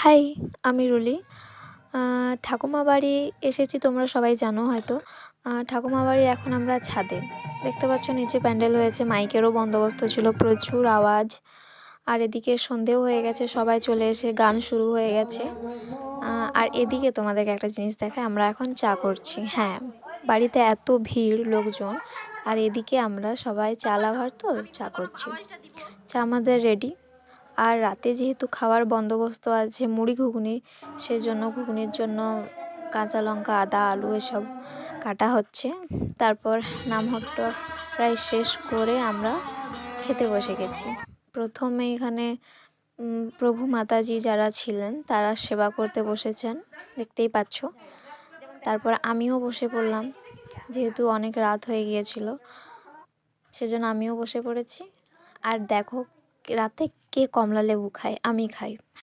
High, আমি Rulli. ঠাকুমা বাড়ি এসেছি তোমরা সবাই জানো হয়তো। ঠাকুমা বাড়ির এখন আমরা ছাদে। দেখতে পাচ্ছ নিচে প্যান্ডেল হয়েছে, মাইকেরও বন্দোবস্ত ছিল, প্রচুর আওয়াজ। আর এদিকে সন্ধেও হয়ে গেছে, সবাই চলে এসে গান শুরু হয়ে গেছে। আর এদিকে তোমাদেরকে একটা জিনিস দেখায়, আমরা এখন চা করছি। হ্যাঁ, বাড়িতে এত ভিড় লোকজন, আর এদিকে আমরা সবাই চা লাভার তো চা করছি। চা আমাদের রেডি। আর রাতে যেহেতু খাওয়ার বন্দোবস্ত আছে মুড়ি ঘুগনি, সেজন্য ঘুগনির জন্য কাঁচা লঙ্কা, আদা, আলু এসব কাটা হচ্ছে। তারপর নামহট্ট প্রায় শেষ করে আমরা খেতে বসে গেছি। প্রথমে এখানে প্রভু মাতাজি যারা ছিলেন তারা সেবা করতে বসেছেন, দেখতেই পাচ্ছ। তারপর আমিও বসে পড়লাম, যেহেতু অনেক রাত হয়ে গিয়েছিল সেজন্য আমিও বসে পড়েছি। আর দেখো রাতে কে কমলা লেবু খায়, আমি খাই।